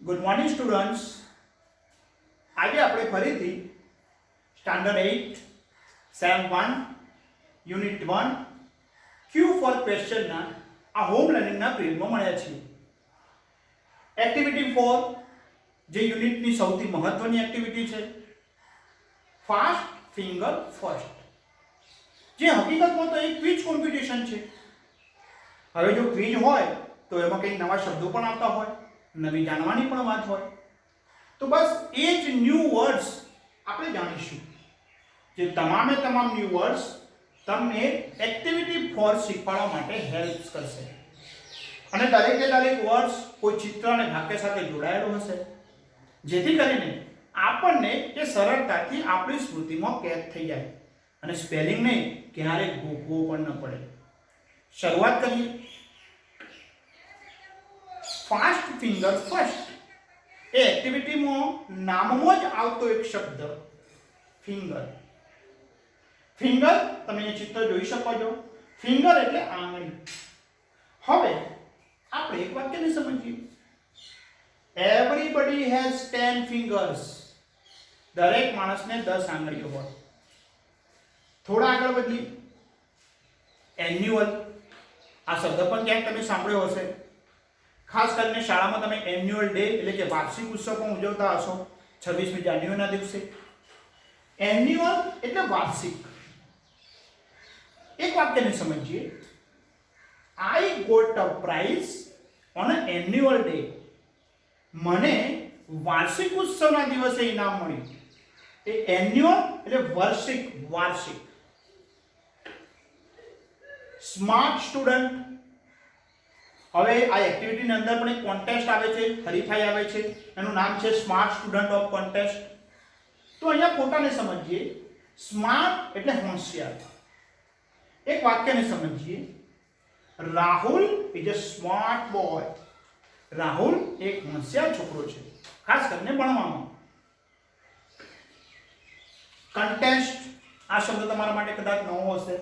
Good morning students. આજે આપણે ફરીથી સ્ટાન્ડર્ડ 8 સેમ 1 યુનિટ 1 ક્યુ ફોર ક્વેશ્ચનના આ હોમ લર્નિંગના પીરિયડમાં મળ્યા છીએ. એક્ટિવિટી 4 જે યુનિટની સૌથી મહત્વની એક્ટિવિટી છે, ફાસ્ટ ફિંગર ફર્સ્ટ, જે હકીકતમાં તો એક ક્વિઝ કોમ્પિટિશન છે. હવે જો ક્વિઝ હોય તો એમાં કંઈક નવા શબ્દો પણ આવતા હોય, નવી જાણવાની પણ વાત હોય, તો બસ એ જ ન્યૂ વર્ડ્સ આપણે જાણીશું. જે તમામે તમામ ન્યૂ વર્ડ્સ તમને એક્ટિવિટી 4 શીખવાડવા માટે હેલ્પ કરશે. અને દરેકે દરેક વર્ડ્સ કોઈ ચિત્ર અને વાક્ય સાથે જોડાયેલો હશે, જેથી કરીને આપણને એ સરળતાથી આપણી સ્મૃતિમાં કેદ થઈ જાય અને સ્પેલિંગને ક્યારેય ભૂલવું પણ ન પડે. શરૂઆત કરીએ. ફાસ્ટ ફિંગર ફર્સ્ટ એ એક્ટિવિટીમાં નામમાં જ આવતો એક શબ્દ ફિંગર. ફિંગર તમે એ ચિત્ર જોઈ શકો છો. ફિંગર એટલે આંગળી. હવે આપણે એક વાક્યને સમજીએ. Everybody has 10 fingers. દરેક માણસને 10 આંગળીઓ હોય. થોડા આગળ વધીએ. એન્યુઅલ, આ શબ્દ પણ ક્યાંક તમે સાંભળ્યો હશે. ખાસ કરીને શાળામાં તમે એન્યુઅલ ડે એટલે કે વાર્ષિક ઉત્સવ પણ ઉજવતા હશો 26મી જાન્યુઆરીના દિવસે. એન્યુઅલ એટલે વાર્ષિક. એક વાક્યને સમજીએ. I got a prize on a annual day. મને વાર્ષિક ઉત્સવના દિવસે ઇનામ મળ્યું. એ એન્યુઅલ એટલે વાર્ષિક. Smart student. હવે આ એક્ટિવિટીની અંદર પણ એક કોન્ટેસ્ટ આવે છે, હરીફાઈ આવે છે. એનું નામ છે સ્માર્ટ સ્ટુડન્ટ ઓફ કોન્ટેસ્ટ. તો અહીંયા ફોટાને સમજીએ. સ્માર્ટ એટલે હોશિયાર. એક વાક્યને સમજીએ. Rahul is a smart boy. Rahul એક હોશિયાર છોકરો છે, ખાસ કરીને ભણવામાં. કન્ટેસ્ટ, આ શબ્દ તમારા માટે કદાચ નવો હશે.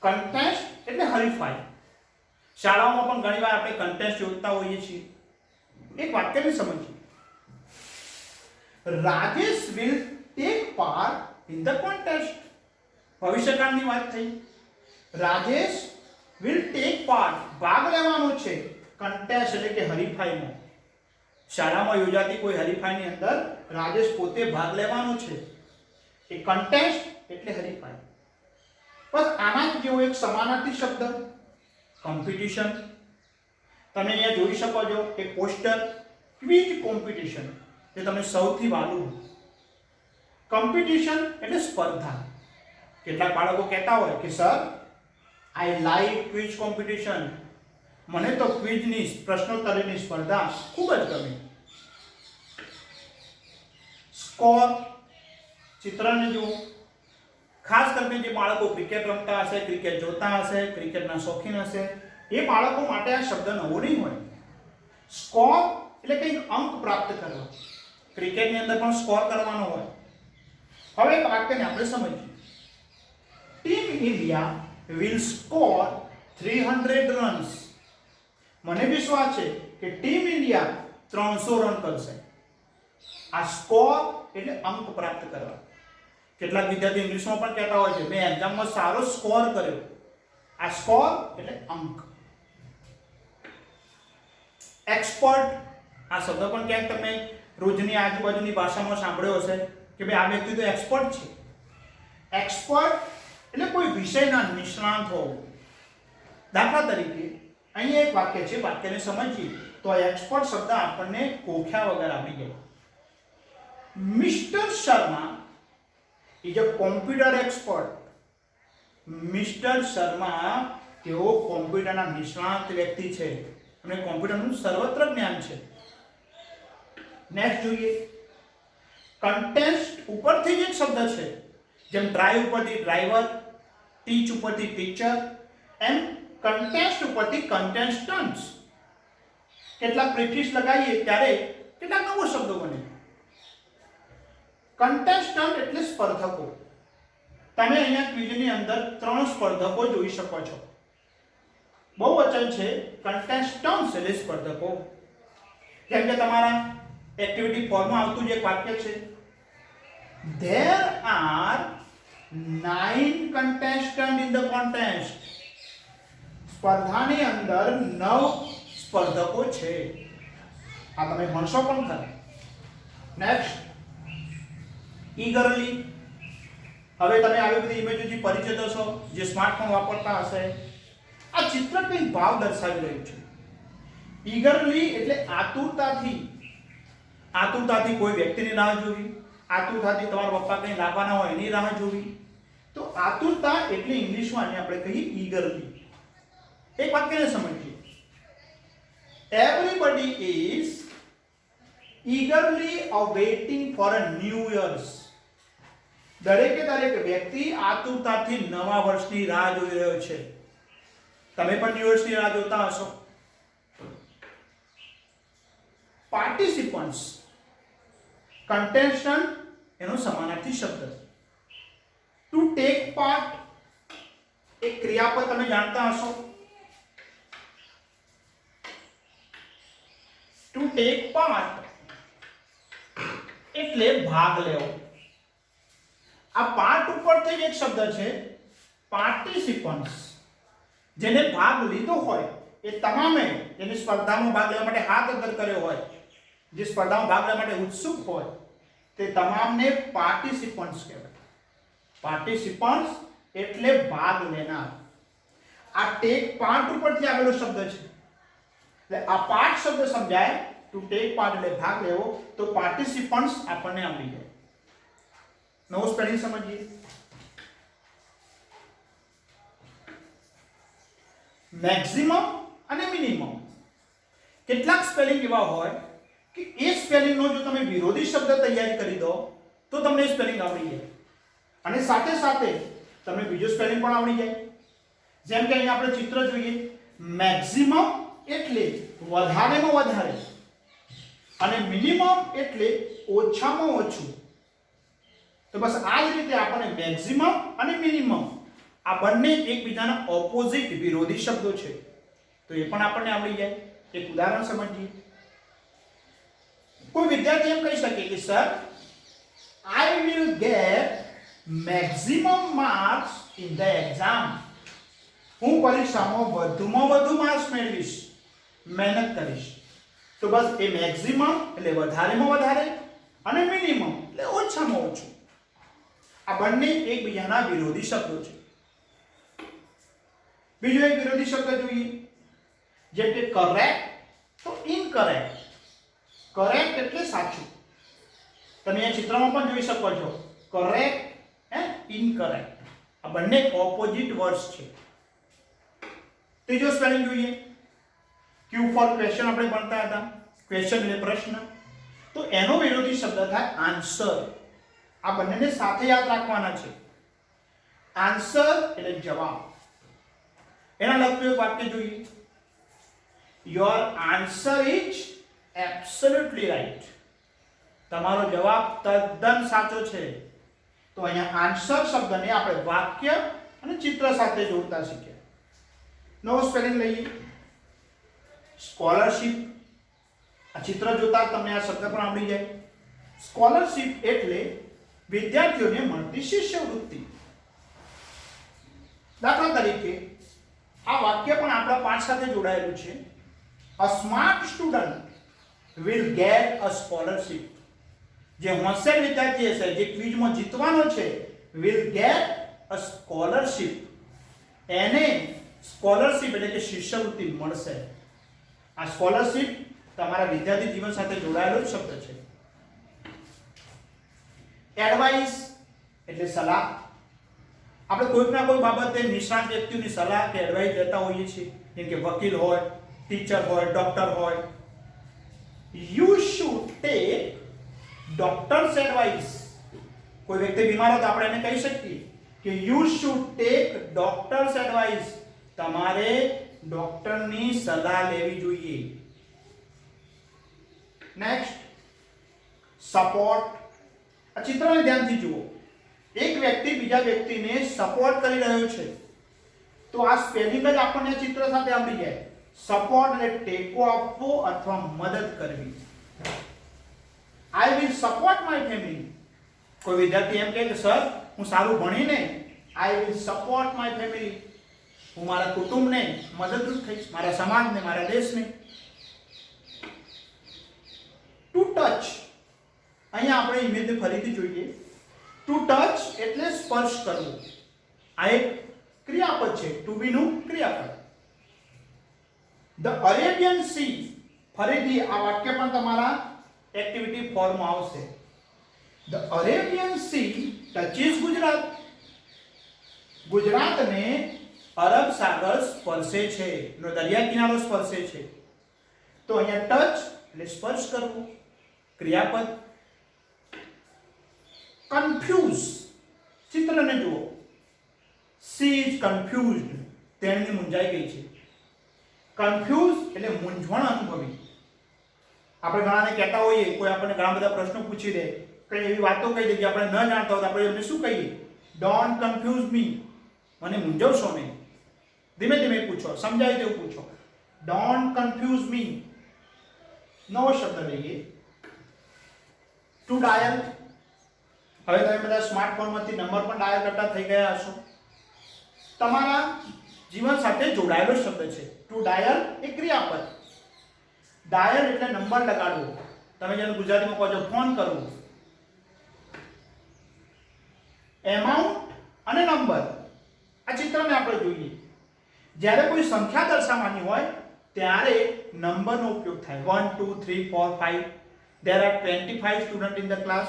કન્ટેસ્ટ એટલે હરીફાઈ. શાળાઓમાં પણ ઘણીવાર આપણે કન્ટેસ્ટ યોજતા હોઈએ છીએ. એક વાક્યને સમજીએ. Rajesh will take part in the contest. ભવિષ્યકાળની વાત થઈ. રાજેશ વિલ ટેક પાર્ટ, ભાગ લેવાનો છે, કન્ટેસ્ટ એટલે કે હરીફાઈમાં. શાળામાં યોજાતી કોઈ હરીફાઈની અંદર રાજેશ પોતે ભાગ લેવાનો છે. એ કન્ટેસ્ટ એટલે હરીફાઈ. બસ આના જ જેવો એક સમાનાર્થી શબ્દ કોમ્પિટિશન. તમે અહીંયા જોઈ શકો છો એક પોસ્ટર, ક્વિઝ કોમ્પિટિશન, જે તમને સૌથી વાલું. કોમ્પિટિશન એટલે સ્પર્ધા. કેટલાક બાળકો કહેતા હોય કે sir, I like quiz competition. મને તો ક્વિઝની પ્રશ્નોત્તરીની સ્પર્ધા ખૂબ જ ગમે. સ્કોર, ચિત્રને જુઓ. ખાસ કરીને જે બાળકો ક્રિકેટ રમતા હશે, ક્રિકેટ જોતા હશે, ક્રિકેટના શોખીન હશે, એ બાળકો માટે આ શબ્દ નવો નહીં હોય. સ્કોર એટલે કંઈક અંક પ્રાપ્ત કરવા. ક્રિકેટની અંદર પણ સ્કોર કરવાનો હોય. હવે એક વાક્યને આપણે સમજીએ. Team India will score 300 runs. મને વિશ્વાસ છે કે ટીમ ઇન્ડિયા 300 રન કરશે. આ સ્કોર એટલે અંક પ્રાપ્ત કરવા. કેટલાક વિદ્યાર્થી ઇંગ્લિશમાં પણ કહેતા હોય છે, મેં એક્ઝામમાં સારો સ્કોર કર્યો. આ સ્કોર એટલે અંક. એક્સપર્ટ, આ શબ્દ પણ ક્યાંક તમે રોજની આજુબાજુની ભાષામાં સાંભળ્યો હશે કે ભાઈ આ વ્યક્તિ તો એક્સપર્ટ છે. એક્સપર્ટ એટલે કોઈ વિષયના નિષ્ણાત હોવું. દાખલા તરીકે અહીંયા એક વાક્ય છે, વાક્યને સમજીએ તો એક્સપર્ટ શબ્દ આપણને કોખ્યા વગર આવી જાય. Mister Sharma is a computer expert. Mister Sharma તેઓ કોમ્પ્યુટરના નિષ્ણાત વ્યક્તિ છે અને કોમ્પ્યુટરનું સર્વત્ર જ્ઞાન છે. નેક્સ્ટ જોઈએ. કન્ટેસ્ટ ઉપરથી જ એક શબ્દ છે. જેમ ડ્રાઈવ ઉપરથી ડ્રાઈવર, ટીચ ઉપરથી ટીચર, એમ કન્ટેસ્ટ ઉપરથી કન્ટેસ્ટન્ટ્સ. કેટલાક પ્રિફિક્સ લગાવીએ ત્યારે કેટલાક નવો શબ્દો બને. કન્ટેસ્ટન્ટ એટલે સ્પર્ધકો. તમે અહીંયા ક્વિઝની અંદર 3 સ્પર્ધકો જોઈ શકો છો. બહુવચન છે, કન્ટેસ્ટન્ટ્સ એટલે સ્પર્ધકો. જેમ કે તમારા એક્ટિવિટી 4 માં આવતું જે એક વાક્ય છે, there are 9 contestants in the contest. સ્પર્ધાની અંદર 9 સ્પર્ધકો છે. આ તમે ભણશો પણ ખરા. Next, eagerly. હવે તમે આવી બધી ઇમેજોથી પરિચિત હશો જે સ્માર્ટફોન વાપરતા હશે. આ ચિત્ર કંઈક ભાવ દર્શાવી રહ્યું છે. eagerly એટલે આતુરતાથી કોઈ વ્યક્તિની રાહ જોવી, આતુરતાથી તમારા પપ્પા કંઈ લાવવાના હોય એની રાહ જોવી. તો આતુરતા એટલે ઇંગ્લિશમાં આને આપણે કહીએ eagerly. એક વાક્યને સમજીએ. Everybody is eagerly awaiting for a new year's. દરેકે દરેક વ્યક્તિ આતુરતાથી નવા વર્ષની રાહ જોઈ રહ્યો છે. તમે પણ ન્યૂ યર્સની રાહ જોતા હશો. પાર્ટિસિપન્ટ્સ, કન્ટેસ્ટન્ટ એનો સમાનાર્થી શબ્દ. ટુ ટેક પાર્ટ એક ક્રિયાપદ તમે જાણતા હશો. ટુ ટેક પાર્ટ એટલે ભાગ લેવો. આ પાર્ટ ઉપરથી જ એક શબ્દ છે પાર્ટિસિપન્ટ્સ. જેને ભાગ લીધો હોય એ તમામે, જેની સ્પર્ધામાં ભાગ લેવા માટે હાથ અદ્ધર કર્યો હોય, જે સ્પર્ધામાં ભાગ લેવા માટે ઉત્સુક હોય, તે તમામને પાર્ટિસિપન્ટ્સ કહેવાય. પાર્ટિસિપન્ટ્સ એટલે ભાગ લેનાર. આ ટેક પાર્ટ ઉપરથી આવેલો શબ્દ છે. એટલે આ પાર્ટ શબ્દ સમજાય, ટુ ટેક પાર્ટ એટલે ભાગ લેવો, તો પાર્ટિસિપન્ટ્સ આપણને આવડી જાય. નવો સ્પેલિંગ સમજીએ. મેક્સિમમ અને મિનિમમ. કેટલાક સ્પેલિંગ એવા હોય કે એ સ્પેલિંગનો જો તમે વિરોધી શબ્દ તૈયાર કરી દો તો તમને સ્પેલિંગ આવડી જાય, અને સાથે સાથે તમને બીજો સ્પેલિંગ પણ આવડી જાય. જેમ કે અહીંયા આપણે ચિત્ર જોઈએ, મેક્સિમમ એટલે વધારેમાં વધારે, અને મિનિમમ એટલે ઓછામાં ઓછું. તો બસ આ જ રીતે આપણને મેક્સિમમ અને મિનિમમ આ બંને એકબીજાના ઓપોઝિટ વિરોધી શબ્દો છે, તો એ પણ આપણને આવડી જાય. એક ઉદાહરણ સમજીએ. કોઈ વિદ્યાર્થી એમ કહી શકે કે sir, I will get maximum marks in the exam. હું પરીક્ષામાં વધુમાં વધુ માર્ક્સ મેળવીશ, મહેનત કરીશ. તો બસ એ મેક્સિમમ એટલે વધારેમાં વધારે, અને મિનિમમ એટલે ઓછામાં ઓછું. આ બંને એકબીજાના વિરોધી શબ્દો છે. બીજો એક વિરોધી શબ્દ જોઈએ, જેમ કે કરેક્ટ તો ઇનકરેક્ટ. કરેક્ટ એટલે સાચું. તમે આ ચિત્રમાં પણ જોઈ શકો છો, કરેક્ટ એન્ડ ઇનકરેક્ટ. આ બંને ઓપોઝિટ વર્ડ્સ છે. ત્રીજો સ્પેલિંગ જોઈએ. ક્યુ ફોર ક્વેશ્ચન આપણે ભણતા હતા. ક્વેશ્ચન એટલે પ્રશ્ન, તો એનો વિરોધી શબ્દ થાય આન્સર. આ બંનેને સાથે યાદ રાખવાના છે. આન્સર એટલે જવાબ. એના લગતું એક વાક્ય જોઈએ. Your answer is absolutely right. તમારો જવાબ તદ્દન સાચો છે. તો અહીંયા આન્સર શબ્દને આપણે વાક્ય અને ચિત્ર સાથે જોડતા શીખ્યા. નવો સ્પેલિંગ લઈએ. સ્કોલરશિપ. આ ચિત્ર જોતા તમને આ શબ્દ પણ આવડી જાય. સ્કોલરશિપ એટલે વિદ્યાર્થીઓને મળતી શિષ્યવૃત્તિ. દાખલા તરીકે આ વાક્ય પણ આપણા પાઠ સાથે જોડાયેલું છે. A smart student will get a scholarship. જે હોશિયાર વિદ્યાર્થી હશે, જે ક્વિઝમાં જીતવાનો છે, વિલ ગેટ અ સ્કોલરશિપ. એને સ્કોલરશિપ એટલે કે શિષ્યવૃત્તિ મળશે. આ સ્કોલરશિપ તમારા વિદ્યાર્થી જીવન સાથે જોડાયેલો શબ્દ છે. એડવાઇસ એટલે સલાહ. આપણે કોઈક ના કોઈ બાબતે નિષ્ણાત વ્યક્તિઓની સલાહ કે એડવાઇસ લેતા હોઈએ છીએ, જેમ કે વકીલ હોય, ટીચર હોય, ડોક્ટર હોય. You should take doctors advice. કોઈ વ્યક્તિ બીમાર હોય તો આપણે એને કહી શકીએ કે you should take doctors advice. તમારે ડોક્ટરની સલાહ લેવી જોઈએ. Next, support. આ ચિત્રને ધ્યાનથી જુઓ. એક વ્યક્તિ બીજા વ્યક્તિને સપોર્ટ કરી રહ્યો છે, તો આ સ્પેલિંગ જ આપણને ચિત્ર સાથે આવડી જાય. સપોર્ટ એટલે ટેકો આપવો અથવા મદદ કરવી. I will support my family. કોઈ વિદ્યાર્થી એમ કહે કે સર હું સારું ભણીને I will support my family, હું મારા કુટુંબને મદદરૂપ થઈશ, મારા સમાજને, મારા દેશને. ટુ ટચ, અહીંયા આપણે ઇમેજને ફરીથી જોઈએ. ટુ ટચ એટલે સ્પર્શ કરવો. આ એક ક્રિયાપદ છે, ટુ બી નું ક્રિયાપદ. ધ અરેબિયન સી, ફરીથી આ વાક્ય પણ તમારા એક્ટિવિટી ફોર્મમાં આવશે. The Arabian sea touches Gujarat. ગુજરાતને અરબ સાગર સ્પર્શે છે, દરિયા કિનારો સ્પર્શે છે. તો અહીંયા ટચ એટલે સ્પર્શ કરવો, ક્રિયાપદ. કન્ફ્યુઝ, ચિત્રને જુઓ. સી ઇઝ કન્ફ્યુઝડ, તેણી મૂંઝાઈ ગઈ છે. કન્ફ્યુઝ એટલે મૂંઝવણ અનુભવી. આપણે ઘણાને કહેતા હોઈએ, કોઈ આપણને ઘણા બધા પ્રશ્નો પૂછી દે, કઈ એવી વાતો કહી દે કે આપણે ન જાણતા હોય, આપણે એમને શું કહીએ? ડોન્ટ કન્ફ્યુઝ મી, મને મૂંઝવશો નહીં. ધીમે ધીમે પૂછો, સમજાય તેવું પૂછો. ડોન્ટ કન્ફ્યુઝ મી. નવો શબ્દ લઈએ, ટુ ડાયલ. હવે તમે બધા સ્માર્ટફોનમાંથી નંબર પણ ડાયલ કરતા થઈ ગયા હશો. તમારા જીવન સાથે જોડાયેલો શબ્દ છે. ટુ ડાયલ એ ક્રિયાપદ. ડાયલ એટલે નંબર લગાડવો. તમે જેને ગુજરાતીમાં કહો છો ફોન કરવો. એમાઉન્ટ અને નંબર, આ ચિત્રને આપણે જોઈએ. જ્યારે કોઈ સંખ્યા દર્શાવવાની હોય ત્યારે નંબરનો ઉપયોગ થાય. 1 2 3 4 5. there are 25 student in the class.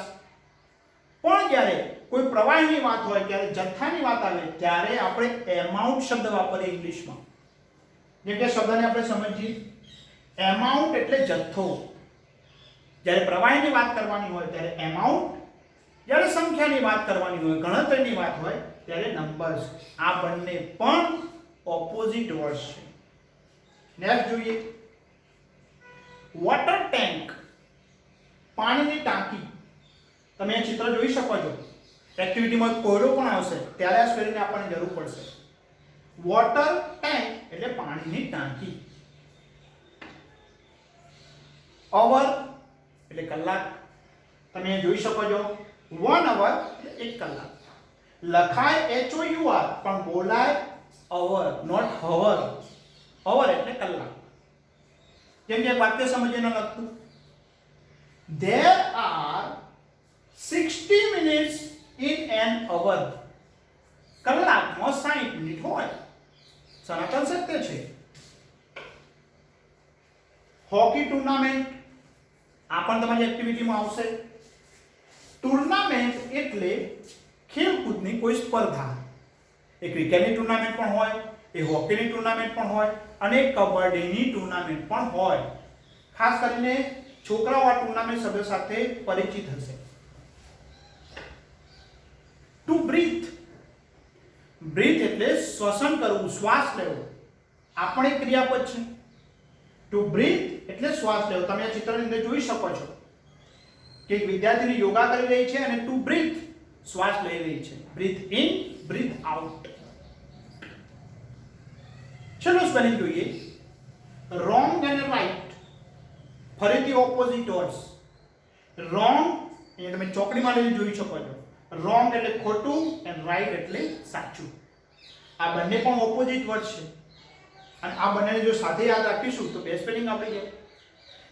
પણ જ્યારે કોઈ પ્રવાહીની વાત હોય, ત્યારે જથ્થાની વાત આવે, ત્યારે આપણે એમાઉન્ટ શબ્દ વાપરીએ ઇંગ્લિશમાં. જેમ કે શબ્દને આપણે સમજીએ. એમાઉન્ટ એટલે જથ્થો. જ્યારે પ્રવાહીની વાત કરવાની હોય ત્યારે એમાઉન્ટ, જ્યારે સંખ્યાની વાત કરવાની હોય, ગણતરીની વાત હોય ત્યારે નંબર્સ. આ બંને પણ ઓપોઝિટ વર્ડ્સ છે. નેક્સ્ટ જોઈએ, વોટર ટેન્ક, પાણીની ટાંકી. તમે આ ચિત્ર જોઈ શકો છો. એક્ટિવિટીમાં કોયડો પણ આવશે ત્યારે આ સ્પેલિંગ આપણને જરૂર પડશે. વોટર ટેન્ક એટલે પાણીની ટાંકી. અવર એટલે કલાક. તમે જોઈ શકો છો 1 અવર એટલે 1 કલાક. લખાય HOUR પણ બોલાય અવર, નોટ હવર. અવર એટલે કલાક. જેમ કે વાક્ય સમજીને લખતું, there are 60 minutes in an hour. કલાકમાં 60 મિનિટ હોય. સનાતન સત્ય છે. હોકી ટુર્નામેન્ટ, આ પણ તમારી એક્ટિવિટીમાં આવશે. ટુર્નામેન્ટ એટલે ખેલકૂદની કોઈ સ્પર્ધા. એ ક્રિકેટની ટુર્નામેન્ટ પણ હોય, એ હોકીની ટુર્નામેન્ટ પણ હોય, અને કબડ્ડીની ટુર્નામેન્ટ પણ હોય. ખાસ કરીને છોકરાઓ આ ટુર્નામેન્ટ શબ્દ સાથે પરિચિત હશે. ટુ બ્રીથ, બ્રીથ એટલે શ્વસન કરવું, શ્વાસ લેવો. આ પણ એક ક્રિયાપદ છે. ટુ બ્રીથ એટલે શ્વાસ લેવો. તમે આ ચિત્રની અંદર જોઈ શકો છો કે એક વિદ્યાર્થીની યોગા કરી રહી છે અને ટુ બ્રીથ શ્વાસ લઈ રહી છે. Breathe in, breathe out. ચલો સ્પેલિંગ જોઈએ. રોંગ અને રાઈટ, ફરીથી ઓપોઝિટ વર્ડ્સ. રોંગ અહીંયા તમે ચોકડીમાં લઈને જોઈ શકો છો. રોંગ એટલે ખોટું અને રાઈટ એટલે સાચું. આ બંને પણ ઓપોઝિટ વર્ડ છે અને આ બંનેને જો સાથે યાદ રાખીશું તો બે સ્પેલિંગ આપણી જાય.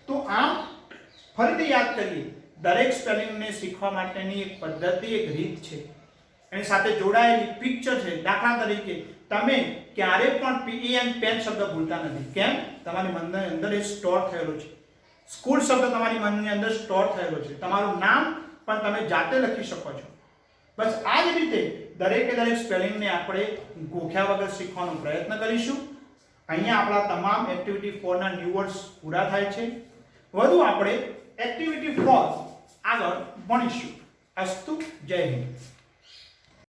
તો આમ ફરીથી યાદ કરીએ, દરેક સ્પેલિંગને શીખવા માટેની એક પદ્ધતિ, એક રીત છે. એની સાથે જોડાયેલી પિક્ચર છે. દાખલા તરીકે તમે ક્યારે પણ PEN પેન શબ્દ ભૂલતા નથી. કેમ? તમારી મનની અંદર એ સ્ટોર થયેલો છે. સ્કૂલ શબ્દ તમારી મનની અંદર સ્ટોર થયેલો છે. તમારું નામ પણ તમે જાતે લખી શકો છો. બસ આ જ રીતે દરેકે દરેક સ્પેલિંગને આપણે ગોખ્યા વગર શીખવાનો પ્રયત્ન કરીશું. અહીંયા આપણા તમામ એક્ટિવિટી 4 ના ન્યૂ વર્ડ્સ પૂરા થાય છે. વધુ આપણે એક્ટિવિટી 4 આગળ ભણીશું. અસ્તુ, જય હિન્દ.